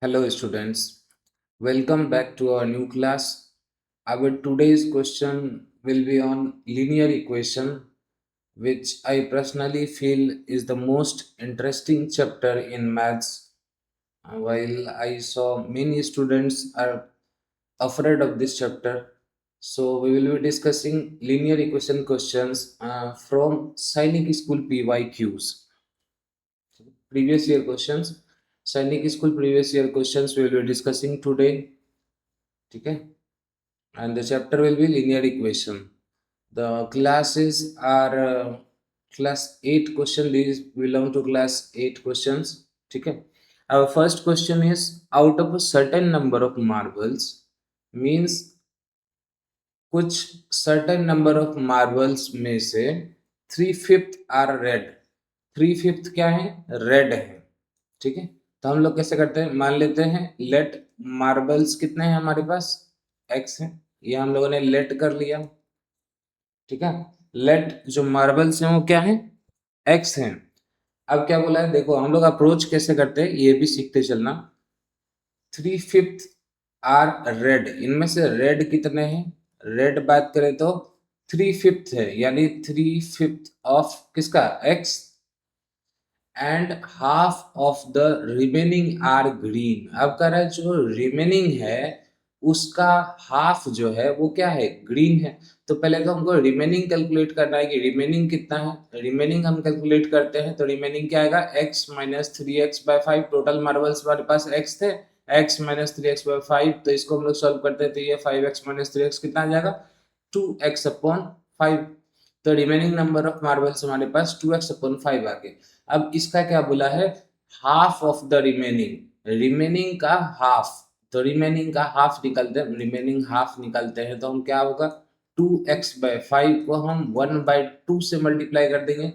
Hello students, welcome back to our new class. Our today's question will be on linear equation, which I personally feel is the most interesting chapter in maths. While I saw many students are afraid of this chapter, so we will be discussing linear equation questions from Sainik School PYQs. Previous year questions, Sainik School previous year questions we will be discussing today. Okay, and the chapter will be linear equation. The classes are class 8 question. These belong to class 8 questions. Okay, our first question is, out of a certain number of marbles, means कुछ certain number of marbles में से 3/5 are red. 3/5 क्या है? Red है. ठीक है, तो हम लोग कैसे करते हैं, मान लेते हैं लेट मार्बल्स कितने हैं हमारे पास, एक्स है. ये हम लोगों ने लेट कर लिया. ठीक है, लेट जो मार्बल्स हैं वो क्या है, एक्स हैं. अब क्या बोला है, देखो हम लोग अप्रोच कैसे करते हैं ये भी सीखते चलना. 3/5 आर रेड, इनमें से रेड कितने हैं, रेड बात करें तो 3/5 है, यानी 3/5 ऑफ किसका, x, and half of the remaining are green. अब कह रहा है जो रिमेनिंग है उसका हाफ जो है वो क्या है, ग्रीन है. तो पहले तो हमको रिमेनिंग कैलकुलेट करना है कि रिमेनिंग कितना है. रिमेनिंग हम कैलकुलेट करते हैं तो रिमेनिंग क्या आएगा, x minus 3x/5. Total marbles हमारे पास x थे, x माइनस 3x/5. तो इसको हम लोग सॉल्व करते हैं तो ये 5x माइनस 3x कितना आ जाएगा, 2x/5. तो रिमेनिंग नंबर ऑफ मार्बल्स हमारे पास 2x/5 आ गए. अब इसका क्या बोला है, half of the remaining, remaining का हाफ. तो रिमेनिंग का हाफ निकालते हैं, रिमेनिंग हाफ निकालते हैं तो हम क्या होगा, 2x/5 को हम 1/2 से मल्टीप्लाई कर देंगे.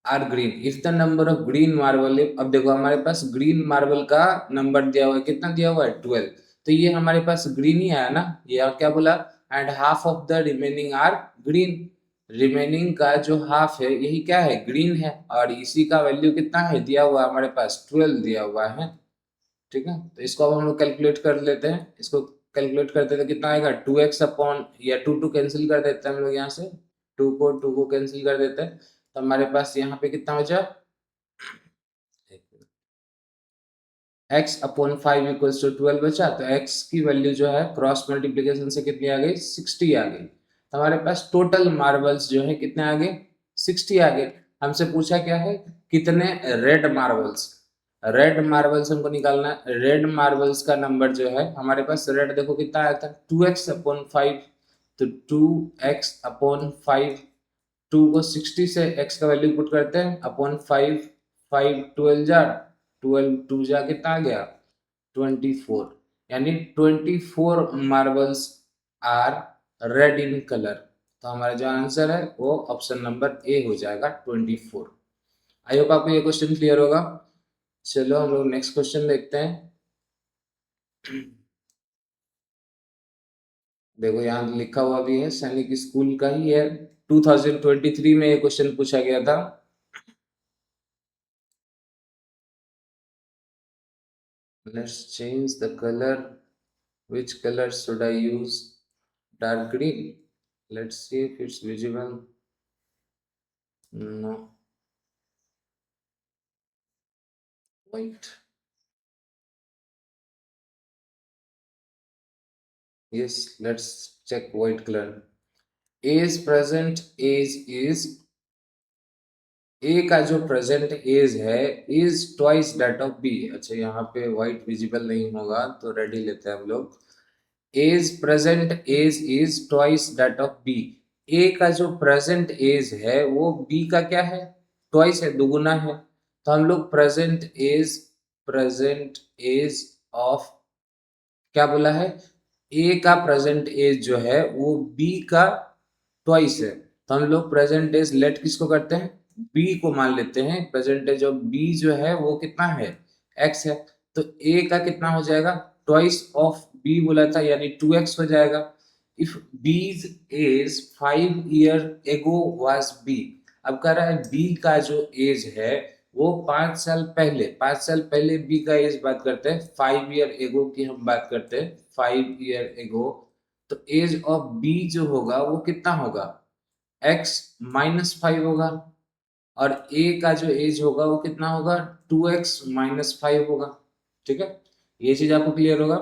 Are green, if the number of green marble. अब देखो हमारे पास ग्रीन मार्बल का नंबर दिया हुआ है, कितना दिया हुआ है, 12. तो ये हमारे पास ग्रीन ही आया ना. ये क्या बोला, and half of the remaining are green. Remaining का जो हाफ है यही क्या है, ग्रीन है. और इसी का वैल्यू कितना है दिया हुआ है हमारे पास, 12 दिया हुआ है. ठीक है, तो इसको अब हम लोग कैलकुलेट कर लेते हैं. इसको कैलकुलेट करते हैं तो कितना आएगा, 2x अपॉन, या 2 कैंसिल कर देते हैं हम लोग यहाँ से, 2 को कैंसिल कर देते हैं. तो हमारे पास यहाँ पे कितना बचा, x/5 इक्वल्स टू 12 बचा. तो x की वैल्यू जो है क्रॉस मल्टीप्लीकेशन से कितनी आ गई, 60 आ गई. तो हमारे पास टोटल मार्बल्स जो है कितने आ गए, 60 आ गए. हमसे पूछा क्या है, कितने रेड मार्बल्स. रेड मार्बल्स हमको निकालना है. रेड मार्बल्स का नंबर जो है हमारे पास, रेड देखो कितना आया था, 2x/5. तो 2x/5, 2 को 60 से x का वैल्यू पुट करते हैं अपॉन 5. 5 12 जा, 12 2 जा कितना आ गया, 24. यानी 24 marbles are red in colour. तो हमारा जो आंसर है वो ऑप्शन नंबर ए हो जाएगा, 24. आई होप आपको ये क्वेश्चन क्लियर होगा. चलो हम लोग नेक्स्ट क्वेश्चन देखते हैं. देखो यहाँ लिखा हुआ भी है, सैनिक स्कूल का ही है. 2023 में ये क्वेश्चन पूछा गया था. Let's change the color. Which color should I use? Dark green. Let's see if it's visible. No. White. Yes, let's check white color. Age present age is, A का जो प्रेजेंट एज है is twice that of B. अच्छा यहाँ पे white visible नहीं होगा तो red ही लेते हैं हम लोग. Age present age is twice that of B. A का जो प्रेजेंट एज है वो बी का क्या है, ट्वाइस है, दुगुना है. तो हम लोग प्रेजेंट एज ऑफ, क्या बोला है, ए का प्रेजेंट एज जो है वो बी का ट्वाइस है. तो हम लोग प्रेजेंट एज लेट किसको करते हैं, बी को मान लेते हैं. प्रेजेंट एज ऑफ बी जो है वो कितना है, एक्स है. तो ए का कितना हो जाएगा, ट्वाइस ऑफ बी बोला था, यानी 2x हो जाएगा. If B's age 5 year ago was B. अब कह रहा है बी का जो एज है वो 5 साल पहले बी का एज बात करते हैं, 5 ईयर एगो की हम बात करते हैं, 5 ईयर एगो। तो एज ऑफ बी जो होगा वो कितना होगा, x-5 होगा। और ए का जो एज होगा वो कितना होगा, 2x-5 होगा। ठीक है, ये चीज आपको क्लियर होगा।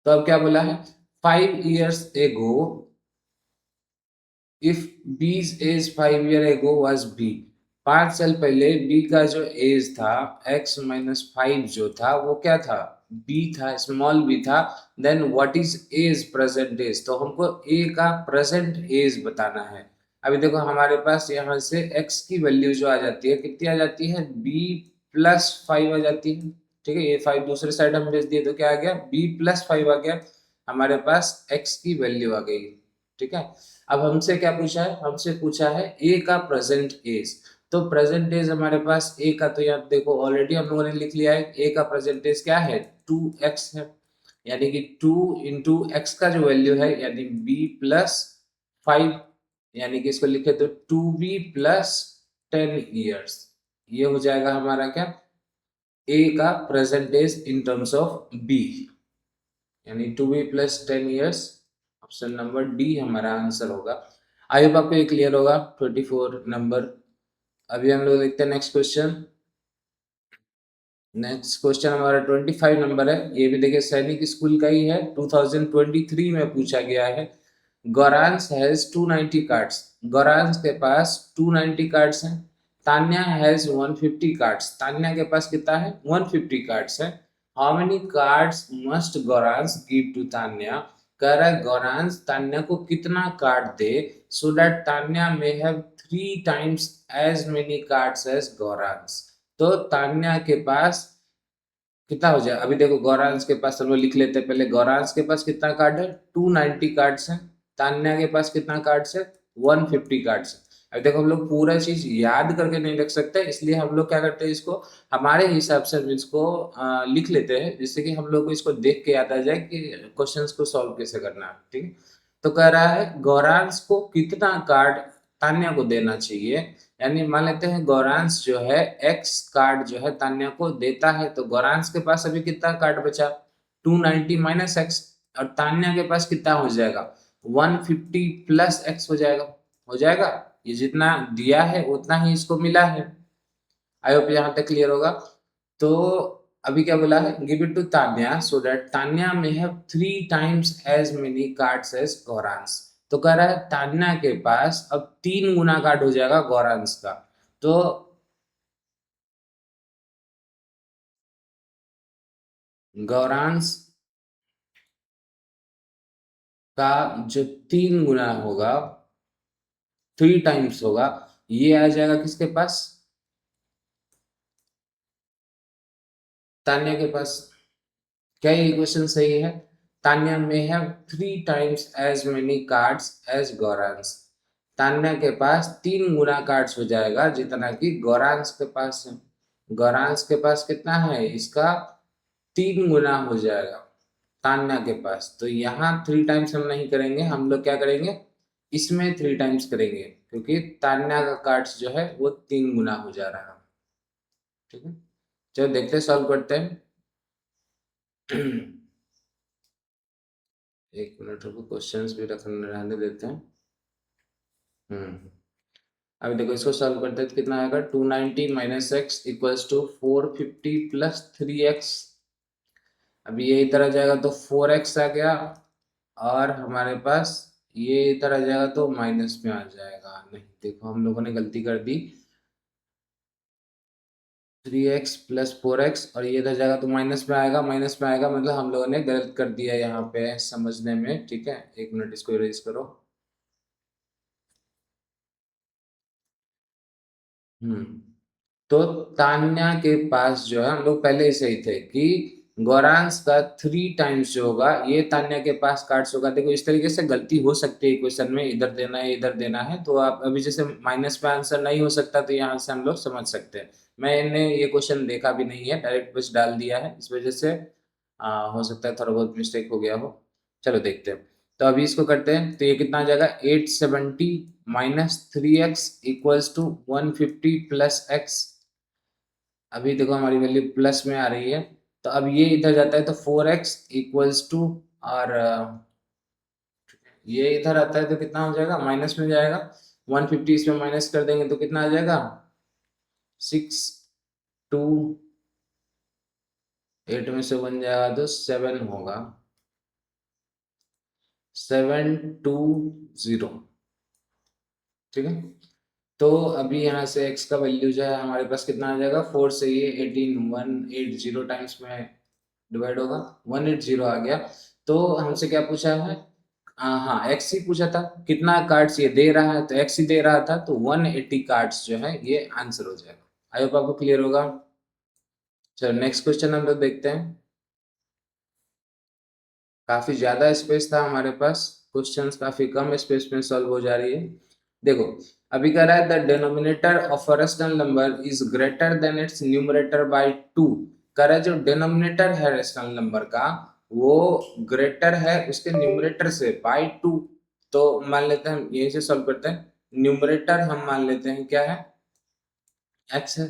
तो अब क्या बोला है, 5 years ago if B's age 5 year ago was B, 5 साल पहले बी का जो एज था x-5 जो था वो क्या था, बी था, स्मॉल बी था। Then what is age, present age, तो हमको ए का प्रेजेंट एज बताना है। अभी देखो हमारे पास यहाँ से x की वैल्यू जो आ जाती है, कितनी आ जाती है, b+5 आ जाती है। ठीक है, ये 5 दूसरे साइड हम भेज दिए तो क्या आ गया, b+5 आ गया, हमारे पास x की वैल्यू आ गई। ठीक है, अब हमसे क्या पूछा है, हमसे पूछा है ए का प्रेजेंट एज। तो प्रेजेंट एज हमारे पास ए का, तो यहाँ देखो ऑलरेडी हम लोगों ने लिख लिया है, ए का प्रेजेंट एज क्या है, 2x है। यानी कि 2 × x का जो वैल्यू है, यानी b+5, यानी कि इसको लिखे तो 2b+10 years, ये हो जाएगा हमारा क्या, ए का present age in terms of B, यानी 2b+10 years। Option number D हमारा आंसर होगा। आई होप आपको ये क्लियर होगा, 24 नंबर। अभी हम लोग देखते हैं नेक्स्ट क्वेश्चन। नेक्स्ट क्वेश्चन हमारा 25 नंबर है, ये भी देखिए सैनिक स्कूल का ही है, 2023 में पूछा गया है। गौरांश हैज 290 कार्ड्स, गौरांश के पास 290 कार्ड्स हैं। तान्या हैज 150 कार्ड्स, तान्या के पास कितना है, 150 कार्ड्स है। How many cards must Gauransh give to Tanya, कह रहा है गौरांश तान्या को कितना कार्ड दे, so that Tanya may have 3 times as many cards as Gauransh. तो तान्या के पास कितना हो जाए, अभी देखो गौरांश के पास, चलो लिख लेते हैं पहले, गौरांश के पास कितना कार्ड है, 290 कार्ड्स है। तान्या के पास कितना कार्ड्स है, 150 कार्ड्स है। अब देखो हम लोग पूरा चीज याद करके नहीं रख सकते, इसलिए हम लोग क्या करते हैं, इसको हमारे हिसाब से हम इसको लिख लेते हैं, जिससे कि हम लोग को इसको देख के याद आ जाए कि क्वेश्चंस को सॉल्व कैसे करना है। ठीक है, तो कह रहा है गौरांश को कितना कार्ड तान्या को देना चाहिए। यानी मान लेते हैं गौरांश जो है एक्स कार्ड जो है तान्या को देता है, तो गौरांश के पास अभी कितना कार्ड बचा, 290 - x, और तान्या के पास कितना हो जाएगा, 150 + x हो जाएगा। हो जाएगा, ये जितना दिया है उतना ही इसको मिला है। आई होप यहाँ तक क्लियर होगा। तो अभी क्या बोला है, give it to Tanya so that Tanya may have 3 times as many cards as Gauransh. तो कह रहा है तान्या के पास अब 3 गुना कार्ड हो जाएगा गौरांश का। तो गौरांश का जो 3 गुना होगा, 3 times होगा, ये आ जाएगा किसके पास, तान्या के पास। क्या ये क्वेश्चन सही है, Tanya may have 3 times as many cards as Gauransh. Tanya के पास 3 गुना कार्ड्स हो जाएगा जितना कि गौरांश के पास है। गौरांश के पास कितना है, इसका 3 गुना हो जाएगा तान्या के पास। तो यहाँ 3 times हम नहीं करेंगे, हम लोग क्या करेंगे, इसमें 3 times करेंगे, क्योंकि तान्या का कार्ड्स जो है वो 3 गुना हो जा रहा है। ठीक है, चलो देखते हैं, सॉल्व करते हैं। 1 मिनट रुको, क्वेश्चंस भी रखने रहने देते हैं। अभी देखो इसको सॉल्व करते हैं तो कितना आएगा, 290 - x = 450 + 3x। अभी ये इधर आ जाएगा तो 4x आ गया, और हमारे पास ये इधर आ जाएगा तो माइनस में आ जाएगा। नहीं, देखो हम लोगों ने गलती कर दी, 3x + 4x, और ये इधर जाएगा तो माइनस में आएगा, माइनस में आएगा, मतलब हम लोगों ने गलत कर दिया यहाँ पे समझने में। ठीक है, 1 मिनट इसको इरेज करो। हम्म तो तान्या के पास जो है, हम लोग पहले ही सही थे कि गौरांश का 3 times जो होगा ये तान्या के पास कार्ड्स होगा। देखो इस तरीके से गलती हो सकती है क्वेश्चन में, इधर देना है इधर देना है, तो आप अभी जैसे माइनस में आंसर नहीं हो सकता, तो यहाँ से हम लोग समझ सकते हैं। मैंने ये क्वेश्चन देखा भी नहीं है, डायरेक्ट बस डाल दिया है, इस वजह से हो सकता है थोड़ा बहुत मिस्टेक हो गया हो। चलो देखते हैं, तो अभी इसको करते हैं, तो ये कितना आ जाएगा, 870 - 3x = 150 + x। अभी देखो हमारी वैल्यू प्लस में आ रही है, तो अब ये इधर जाता है तो 4x इक्वल्स टू, और ये इधर आता है तो कितना हो जाएगा, माइनस में जाएगा। 150 इसमें माइनस कर देंगे तो कितना आ जाएगा, 6, 2, 8 में से 1 जाएगा तो 7 होगा, 720। ठीक है, तो अभी यहाँ से x का वैल्यू जो है हमारे पास कितना आ जाएगा, 4 से ये 18180 टाइम्स में डिवाइड होगा, 180 आ गया। तो हमसे क्या पूछा है, हाँ एक्स ही पूछा था, कितना कार्ड्स ये दे रहा है, तो एक्स ही दे रहा था, तो 180 कार्ड्स जो है ये आंसर हो जाएगा। आई होप आपको क्लियर होगा। चलो नेक्स्ट क्वेश्चन हम लोग देखते हैं। काफी ज्यादा स्पेस था हमारे पास, क्वेश्चंस काफी कम स्पेस में सॉल्व हो जा रही है। देखो, अभी कह रहा है the denominator of a rational number is greater than it's numerator bye 2। कह रहा है जो डिनोमिनेटर है रेशनल नंबर का, वो ग्रेटर है उसके न्यूमरेटर से बाय 2। तो मान लेते हैं, हम यही से सॉल्व करते हैं। न्यूमरेटर हम मान लेते हैं क्या है, एक्स है।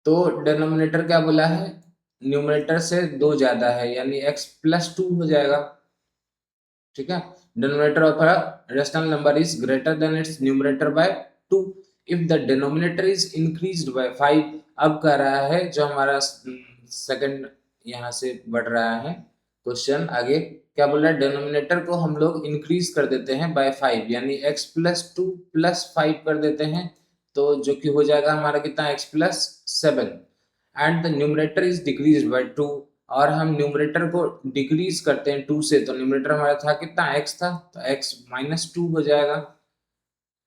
तो डिनोमिनेटर क्या बोला है, न्यूमरेटर से 2 ज्यादा है, यानी एक्स प्लस 2 हो जाएगा। ठीक है, denominator of a rational number is greater than it's numerator bye 2 if the denominator is increased by 5। अब कह रहा है जो हमारा सेकंड यहाँ से बढ़ रहा है क्वेश्चन आगे, क्या बोल रहा है, डिनोमिनेटर को हम लोग इंक्रीज कर देते हैं बाय 5, यानी x प्लस 2 प्लस 5 कर देते हैं, तो जो कि हो जाएगा हमारा कितना, x plus 7। And the numerator is decrease by 2, और हम न्यूमरेटर को डिक्रीज करते हैं 2 से, तो न्यूमरेटर हमारा था कितना, x था, तो x माइनस 2 हो जाएगा।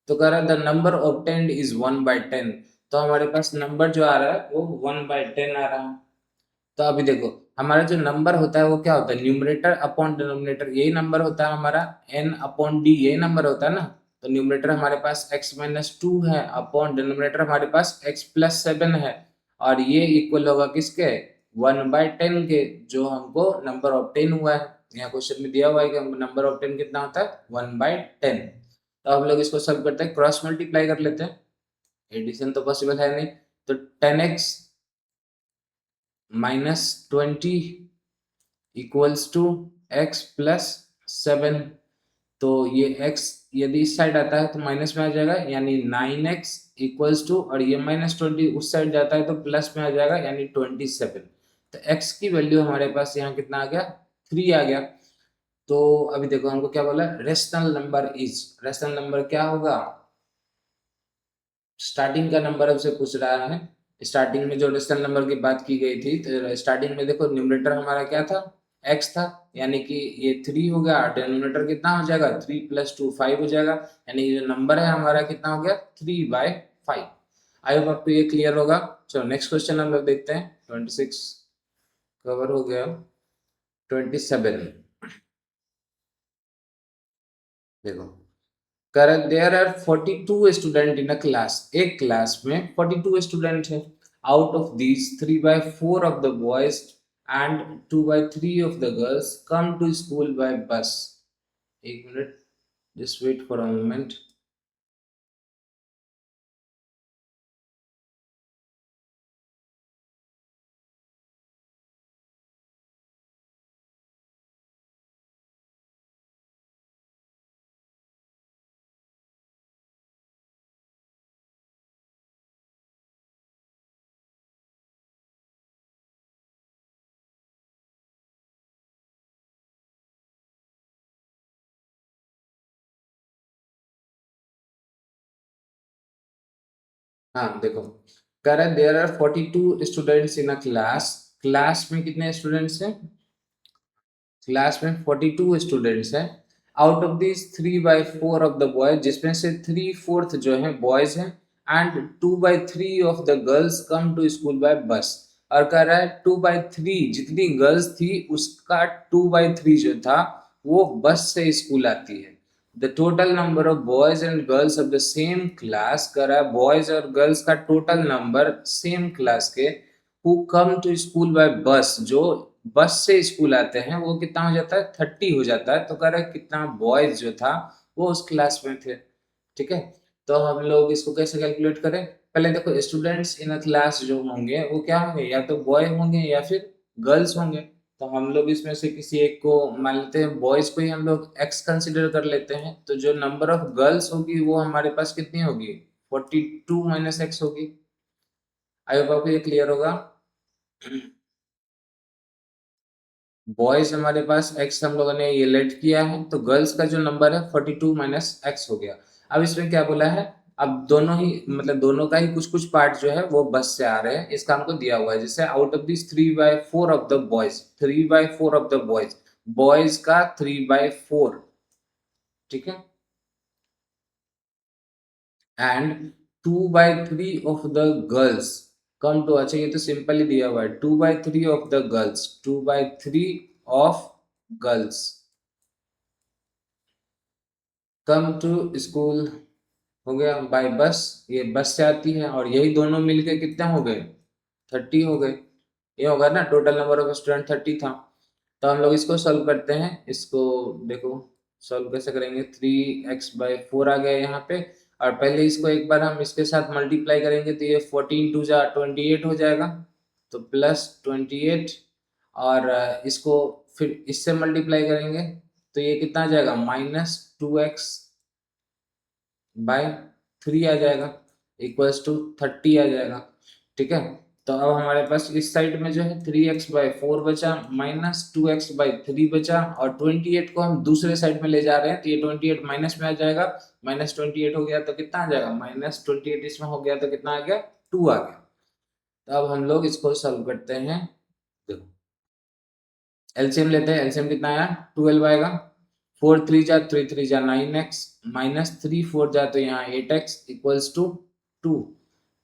तो कह रहा है द नंबर ऑब्टेन्ड इज 1/10, तो हमारे पास नंबर जो आ रहा है वो 1/10 आ रहा है। तो अभी देखो, हमारा जो नंबर होता है वो क्या होता है, न्यूमरेटर अपॉन डिनोमिनेटर, यही नंबर होता है हमारा, n अपॉन d यही नंबर होता है ना। तो न्यूमरेटर हमारे पास x माइनस 2 है, अपॉन डिनोमिनेटर हमारे पास x प्लस 7 है, और ये इक्वल होगा किसके, 1/10 के, जो हमको नंबर ऑब्टेन हुआ है। यहाँ क्वेश्चन में दिया हुआ है कि नंबर ऑब्टेन कितना होता है, 1/10। तो हम लोग इसको सॉल्व करते हैं, क्रॉस मल्टीप्लाई कर लेते हैं, एडिशन तो पॉसिबल है नहीं। तो 10x minus 20 equals to x plus 7। तो ये x यदि इस साइड आता है तो माइनस में आ जाएगा, यानी 9x इक्वल्स टू, और ये -20 उस साइड जाता है तो प्लस में आ जाएगा, यानी 27। तो x की वैल्यू हमारे पास यहाँ कितना आ गया, 3 आ गया। तो अभी देखो हमको क्या बोला, rational number is, rational number क्या होगा, स्टार्टिंग का नंबर हमसे पूछ रहा है। स्टार्टिंग में जो रेशनल नंबर की बात की गई थी, तो स्टार्टिंग में देखो न्यूमरेटर हमारा क्या था, x था, यानी कि ये 3 हो गया, डिनोमिनेटर कितना हो जाएगा, 3 प्लस 2 5 हो जाएगा, यानी ये जो नंबर है हमारा कितना हो गया, 3/5। आई होप आपको ये क्लियर होगा। चलो नेक्स्ट क्वेश्चन हम लोग देखते हैं, 26 कवर हो गया, 27 देखो, correct, there are 42 student in a class, एक क्लास में 42 स्टूडेंट है। Out of these 3/4 of the boys and 2/3 of the girls come to school by bus. एक minute, just wait for a moment. हाँ देखो, correct, there are 42 students in a class, class में कितने students हैं, class में 42 students हैं। Out of this 3/4 of the boys, जिसमें से 3/4 जो है बॉयज हैं, and 2/3 of the girls come to school by bus. और कह रहा है 2/3 जितनी गर्ल्स थी उसका 2/3 जो था वो बस से स्कूल आती है। The total number of boys and girls of the same class, कह रहा है बॉयज और गर्ल्स का टोटल नंबर सेम क्लास के who come to school by bus, जो बस से स्कूल आते हैं, वो कितना हो जाता है, 30 हो जाता है। तो कह रहा है कितना बॉयज जो था वो उस क्लास में थे। ठीक है, तो हम लोग इसको कैसे कैलकुलेट करें, पहले देखो स्टूडेंट्स इन अ क्लास जो होंगे वो क्या होंगे, या तो बॉय होंगे या फिर गर्ल्स होंगे। तो हम लोग इसमें से किसी एक को मान लेते हैं, बॉयज को ही हम लोग एक्स कंसिडर कर लेते हैं। तो जो नंबर ऑफ गर्ल्स होगी वो हमारे पास कितनी होगी, 42 माइनस एक्स होगी। आई होप आपको ये क्लियर होगा। बॉयज हमारे पास एक्स हम लोगों ने ये लेट किया है, तो गर्ल्स का जो नंबर है 42 माइनस एक्स हो गया। अब इसमें क्या बोला है, अब दोनों ही मतलब दोनों का ही कुछ कुछ पार्ट जो है वो बस से आ रहे हैं, इसका हमको दिया हुआ है। जैसे out of this 3/4 of the boys, 3/4 of the boys, boys का 3/4, ठीक है, and 2/3 of the girls come to, अच्छा ये तो सिंपली दिया हुआ है, 2/3 of the girls, 2/3 of girls come to school, हो गया बाय बस, ये बस से आती है, और यही दोनों मिलके कितने हो गए, 30 हो गए। ये होगा ना, टोटल नंबर ऑफ स्टूडेंट 30 था। तो हम लोग इसको सॉल्व करते हैं, इसको देखो सॉल्व कैसे करेंगे। 3x/4 आ गया यहाँ पे, और पहले इसको एक बार हम इसके साथ मल्टीप्लाई करेंगे, तो ये 14 2 जा 28 हो जाएगा, तो +28, और इसको फिर इससे मल्टीप्लाई करेंगे, तो ये कितना आ जाएगा, -2x/3 आ जाएगा, इक्वल्स टू 30 आ जाएगा, ठीक है। तो अब हमारे पास इस साइड में जो है 3x/4 बचा, -2x/3 बचा, और 28 को हम दूसरे साइड में ले जा रहे हैं, तो ये 28 माइनस में आ जाएगा, -28 हो गया तो कितना आ जाएगा, -28 इसमें हो गया तो कितना आ गया, 2 आ गया। तो अब हम लोग इसको सॉल्व करते हैं, देखो एलसीएम लेते हैं, एलसीएम कितना आया, 12 आएगा, 4 3 जा 3 3 जा 9x, -3 4 जा तो यहाँ 8x इक्वल्स टू 2।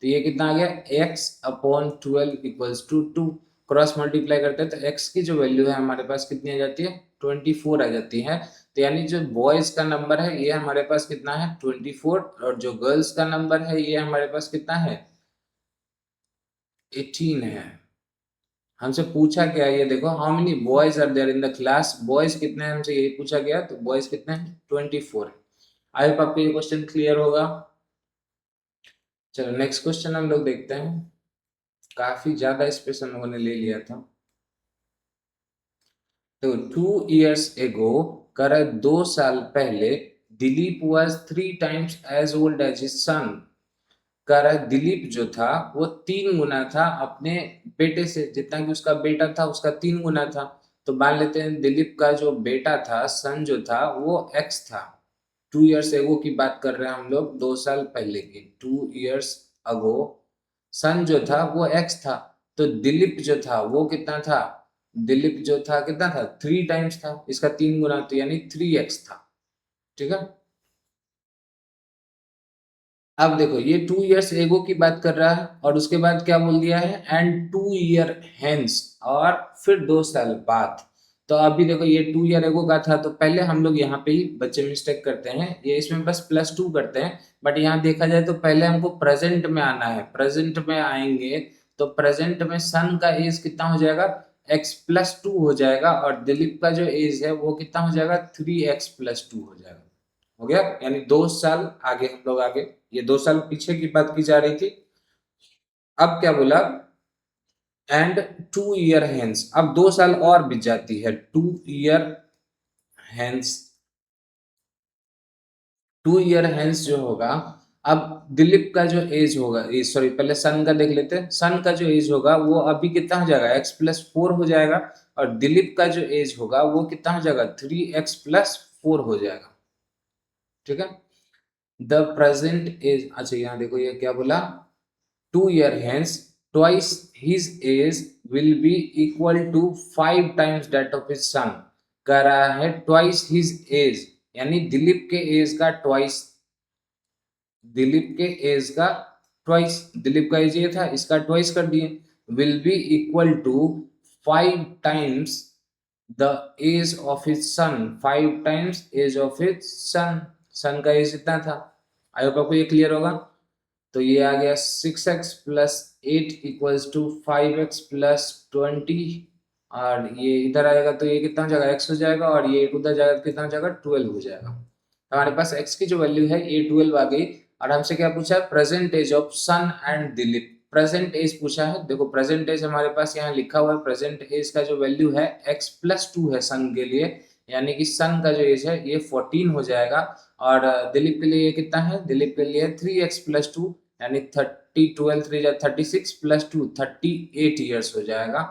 तो ये कितना आ गया, x/12 equals to 2। Cross multiply करते हैं तो x की जो वैल्यू है हमारे पास कितनी आ जाती है, 24 आ जाती है। तो यानी जो बॉयज का नंबर है ये हमारे पास कितना है, 24, और जो गर्ल्स का नंबर है ये हमारे पास कितना है, 18 है। हमसे पूछा क्या है, ये देखो, how many boys are there in the class, boys कितने हैं हमसे यही पूछा गया, तो बॉयज कितने हैं, 24 है। आई होप आपको ये क्वेश्चन क्लियर होगा। चलो नेक्स्ट क्वेश्चन हम लोग देखते हैं, काफी ज्यादा स्पेस हम लोगों ने ले लिया था। तो 2 years ago, कर 2 साल पहले, Dilip was 3 times as old as his son, कह रहा है दिलीप जो था वो 3 गुना था अपने बेटे से, जितना कि उसका बेटा था उसका 3 गुना था। तो मान लेते हैं दिलीप का जो बेटा था, सन जो था वो एक्स था। 2 years एगो की बात कर रहे हैं हम लोग, 2 साल पहले की, 2 years अगो सन जो था वो एक्स था। तो दिलीप जो था वो कितना था, दिलीप जो था कितना था, 3 times था, इसका 3 गुना, तो यानी 3x था, ठीक है। अब देखो ये 2 years एगो की बात कर रहा है, और उसके बाद क्या बोल दिया है, एंड 2 year हेंस, और फिर 2 साल बाद। तो अभी देखो ये 2 year एगो का था, तो पहले हम लोग यहाँ पे ही बच्चे मिस्टेक करते हैं, ये इसमें बस +2 करते हैं, बट यहाँ देखा जाए तो पहले हमको प्रेजेंट में आना है। प्रेजेंट में आएंगे तो प्रेजेंट में सन का एज कितना हो जाएगा, x+2 हो जाएगा, और दिलीप का जो एज है वो कितना हो जाएगा, 3x+2 हो जाएगा। हो गया, यानी 2 साल आगे हम लोग आगे, ये 2 साल पीछे की बात की जा रही थी। अब क्या बोला, एंड 2 year हेंस, अब 2 साल और बीत जाती है, 2 year हेंस, 2 year हेंस जो होगा, अब दिलीप का जो एज होगा, सॉरी पहले सन का देख लेते हैं, सन का जो एज होगा वो अभी कितना हो जाएगा, x+4 हो जाएगा, और दिलीप का जो एज होगा वो कितना हो जाएगा, 3x+4 हो जाएगा, ठीक है। द प्रेजेंट एज, अच्छा यहाँ देखो ये क्या बोला, 2 year hence twice his age will be equal to 5 times that of his son। कह रहा है twice his age, यानी दिलीप के एज का ट्वाइस, दिलीप के एज का ट्वाइस, दिलीप का एज ये था इसका ट्वाइस कर दिए, will be equal to 5 times the age of his son, 5 times age of his son, son का एज इतना था। आई होप आपको ये क्लियर होगा। तो ये आ गया 6x+8 इक्वल्स टू 5x+20, और ये इधर आएगा तो ये कितना हो जाएगा, x हो जाएगा, और ये उधर जाएगा तो कितना हो जाएगा, 12 हो जाएगा। हमारे पास x की जो वैल्यू है ये 12 आ गई। और हमसे क्या पूछा है, present age of son and Dilip. Present age पूछा है, देखो प्रेजेंट एज हमारे पास यहाँ लिखा हुआ है, प्रेजेंट एज का जो वैल्यू है x+2 है सन के लिए, यानी कि सन का जो एज है ये 14 हो जाएगा। और दिलीप के लिए ये कितना है, दिलीप के लिए 3x+2 यानी 30, 12 3 36 प्लस 2 38 ईयर्स हो जाएगा।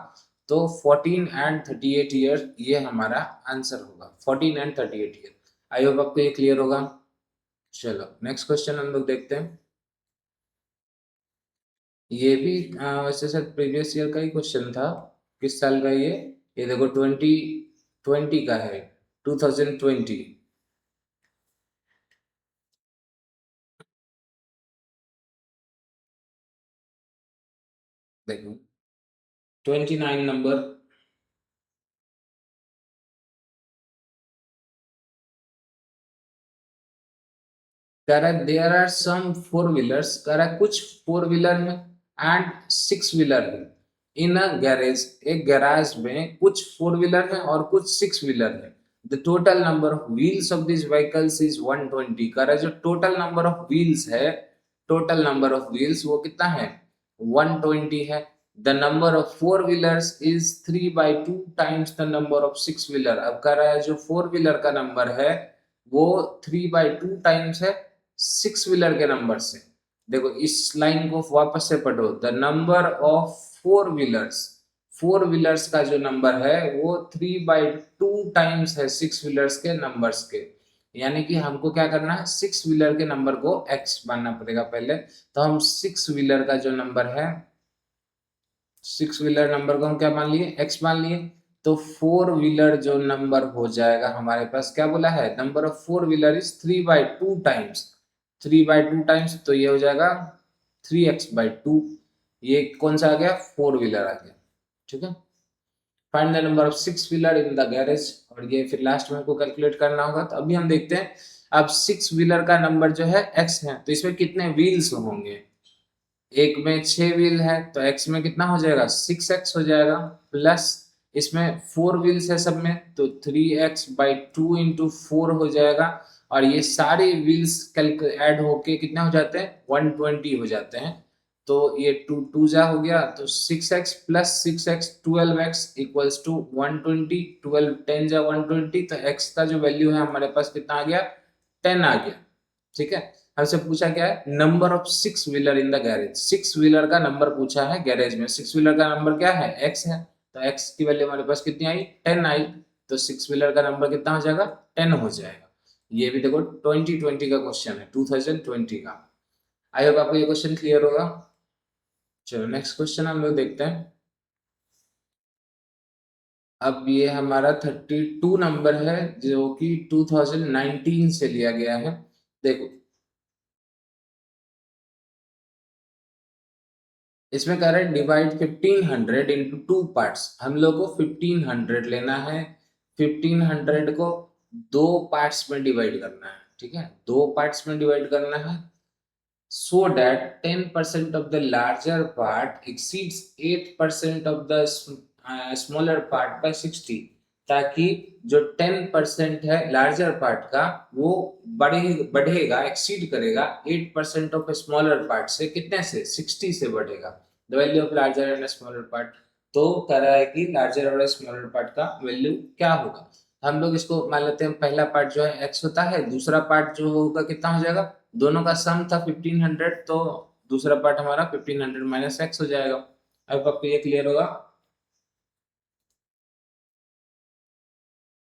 तो 14 एंड 38 ईयर ये हमारा आंसर होगा, 14 एंड 38 ईयर। आई होप आपको ये क्लियर होगा। चलो नेक्स्ट क्वेश्चन हम लोग देखते हैं। ये भी वैसे सर प्रीवियस ईयर का ही क्वेश्चन था। किस साल का ये देखो 2020 का है, 2020। देखो 29 नंबर। कह रहा है there are some four wheelers, कह रहा है कुछ फोर व्हीलर में एंड सिक्स व्हीलर में इन अ गैरेज, एक गैराज में कुछ फोर व्हीलर है और कुछ सिक्स व्हीलर है। The total number of wheels of this vehicles is 120। कह रहा है जो टोटल नंबर ऑफ व्हील्स है, टोटल नंबर ऑफ व्हील्स वो कितना है, 120 है। The number of four wheelers is 3/2 times the number of six wheeler. अब कह रहा है जो फोर व्हीलर का नंबर है वो 3/2 टाइम्स है सिक्स व्हीलर के नंबर से। देखो इस लाइन को वापस से पढ़ो, the number of four wheelers, four wheelers का जो नंबर है वो 3/2 टाइम्स है सिक्स व्हीलर्स के नंबर्स के। यानी कि हमको क्या करना है, सिक्स व्हीलर के नंबर को एक्स मानना पड़ेगा पहले। तो हम सिक्स व्हीलर का जो नंबर है, सिक्स व्हीलर नंबर को हम क्या मान लिए, एक्स मान लिए। तो फोर व्हीलर जो नंबर हो जाएगा हमारे पास, क्या बोला है, number of four wheeler is 3/2 times, 3/2 times, तो ये हो जाएगा 3x/2। ये कौन सा आ गया, फोर व्हीलर आ गया। ठीक है, find the number of six wheeler in the garage. और ये फिर लास्ट में हमको कैलकुलेट करना होगा। तो अभी हम देखते हैं, अब सिक्स व्हीलर का नंबर जो है एक्स है, तो इसमें कितने व्हील्स होंगे, एक में 6 व्हील है तो x में कितना हो जाएगा, 6x हो जाएगा। प्लस इसमें फोर व्हील्स है सब में, तो 3x/2 इंटू फोर हो जाएगा। और ये सारे व्हील्स ऐड होके कितने हो जाते हैं, 120 हो जाते हैं। तो ये टू टू जा हो गया, तो 6x plus 6x 12x equals to 120, 12 10 जा 120। तो x का जो वैल्यू है हमारे पास कितना आ गया, 10 आ गया। ठीक है, हमसे पूछा क्या है, number of six wheeler in the garage, six wheeler का नंबर पूछा है गैरेज में। सिक्स व्हीलर का नंबर क्या है, एक्स है, तो एक्स की वैल्यू हमारे पास कितनी आई, 10 आई। तो सिक्स व्हीलर का नंबर कितना हो जाएगा, 10 हो जाएगा। ये भी देखो 2020 का क्वेश्चन है, 2020 का। आई होप आपको ये क्वेश्चन क्लियर होगा। चलो नेक्स्ट क्वेश्चन हम लोग देखते हैं। अब ये हमारा 32 नंबर है जो कि 2019 से लिया गया है। देखो इसमें कह रहा है डिवाइड 1500 इंटू टू पार्ट्स। हम लोग को 1500 लेना है, 1500 को दो पार्ट्स में डिवाइड करना है। ठीक है, दो पार्ट्स में डिवाइड करना है, so that 10% of the larger part exceeds 8% of the smaller part by 60। ताकि जो 10% है लार्जर पार्ट का वो बढ़ेगा, एक्सीड करेगा 8% ऑफ स्मॉलर पार्ट से, कितने से, 60 से बढ़ेगा। The value of larger and smaller part. तो कह रहा है कि लार्जर और स्मॉलर पार्ट का वैल्यू क्या होगा। हम लोग इसको मान लेते हैं, पहला पार्ट जो है एक्स होता है, दूसरा पार्ट जो होगा कितना हो जाएगा, दोनों का सम था 1500, तो दूसरा पार्ट हमारा 1500 माइनस एक्स हो जाएगा। अब आपको ये क्लियर होगा।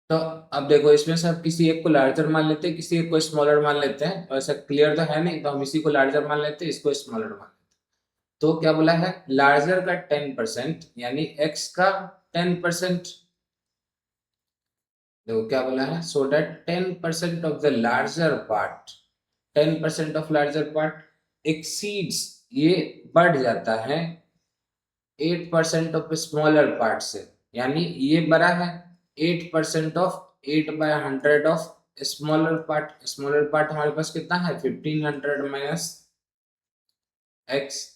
तो अब देखो इसमें से आप किसी एक को लार्जर मान लेते हैं, किसी एक को स्मॉलर मान लेते हैं, और ऐसा क्लियर तो है नहीं, तो हम इसी को लार्जर मान लेते हैं, इसको स्मॉलर मान लेते हैं। तो क्या बोला है, लार्जर का 10% यानी एक्स का 10%। देखो क्या बोला है, so that 10% of the larger part, 10% of larger part exceeds, ये बढ़ जाता है 8% ऑफ स्मॉलर पार्ट से। यानी ये बड़ा है 8% of 8/100 of smaller part. Smaller part हमारे पास कितना है, 1500 माइनस एक्स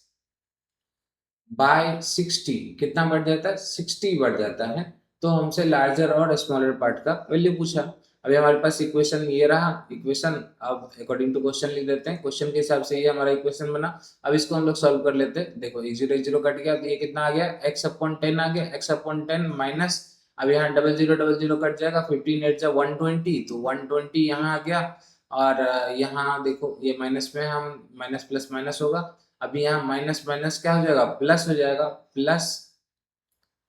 बाय 60, कितना बढ़ जाता है, 60 बढ़ जाता है। तो हमसे लार्जर और स्मॉलर पार्ट का वैल्यू पूछा। अभी हमारे पास इक्वेशन ये रहा इक्वेशन। अब अकॉर्डिंग टू क्वेश्चन लिख देते हैं, क्वेश्चन के हिसाब से ये हमारा इक्वेशन बना। अब इसको हम लोग सॉल्व कर लेते हैं। देखो एक जीरो कट गया तो ये कितना आ गया, एक्स अपॉन 10 आ गया, एक्स अपॉन 10 माइनस, अब यहाँ डबल जीरो कट जाएगा, 15 एट जा 120, तो 120 यहाँ आ गया। और यहाँ देखो ये माइनस में, हम माइनस प्लस माइनस होगा। अभी यहाँ माइनस माइनस क्या हो जाएगा, प्लस हो जाएगा, प्लस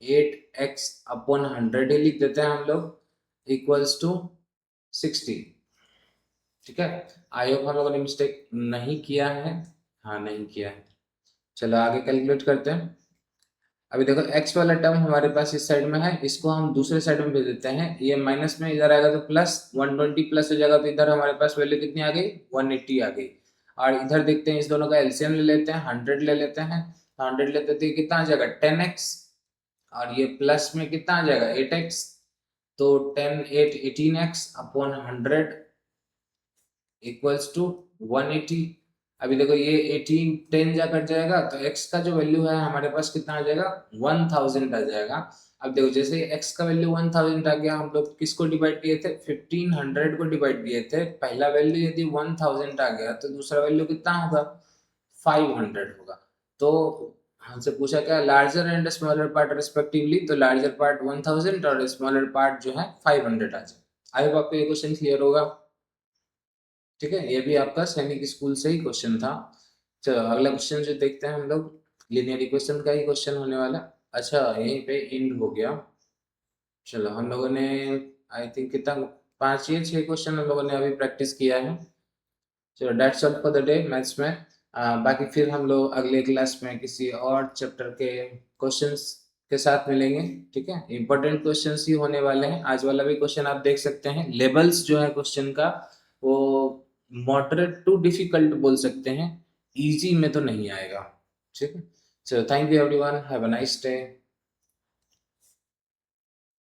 8x अपॉन 100 ही लिख देते हैं हम लोग, इक्वल्स टू 60। ठीक है, आई होप हम लोगों ने मिस्टेक नहीं किया है। हाँ नहीं किया है। चलो आगे कैलकुलेट करते हैं। अभी देखो x वाला टर्म हमारे पास इस साइड में है, इसको हम दूसरे साइड में भेज देते हैं। ये माइनस में इधर आएगा तो प्लस 120 प्लस हो जाएगा, तो इधर हमारे पास वैल्यू कितनी आ गई, 180 आ गई। और इधर देखते हैं, इस दोनों का एलसीएम ले लेते हैं, 100 ले लेते हैं। 100 लेते तो ये कितना आ जाएगा 10x, और ये प्लस में कितना आ जाएगा 8x, तो 10 8 18x अपॉन 100 इक्वल्स टू 180। अभी देखो ये 18 10 जा कट जाएगा, तो x का जो वैल्यू है हमारे पास कितना आ जाएगा 1000 आ जाएगा। अब देखो जैसे x का वैल्यू 1000 आ गया, हम लोग किसको डिवाइड किए थे, 1500 को डिवाइड किए थे। पहला वैल्यू यदि 1000 आ गया तो दूसरा वैल्यू कितना होगा 500 होगा। तो हमसे पूछा क्या, larger and smaller part respectively, तो लार्जर पार्ट 1000 और स्मॉलर पार्ट जो है 500 आ जाए। आई होप आपको ये क्वेश्चन क्लियर होगा। ठीक है, ये भी आपका सैनिक स्कूल से ही क्वेश्चन था। चलो अगला क्वेश्चन जो देखते हैं हम लोग, लीनियर इक्वेशन का ही क्वेश्चन होने वाला। अच्छा यहीं पे एंड हो गया। चलो हम लोगों ने आई थिंक कितना 5 या 6 क्वेश्चन हम लोगों ने अभी प्रैक्टिस किया है। चलो that's all for the day maths में। बाकी फिर हम लोग अगले क्लास में किसी और चैप्टर के क्वेश्चंस के साथ मिलेंगे। ठीक है, इंपॉर्टेंट क्वेश्चंस ही होने वाले हैं। आज वाला भी क्वेश्चन आप देख सकते हैं, लेवल्स जो है क्वेश्चन का वो मॉडरेट टू डिफिकल्ट बोल सकते हैं, इजी में तो नहीं आएगा। ठीक है, चलो thank you everyone, have a nice day.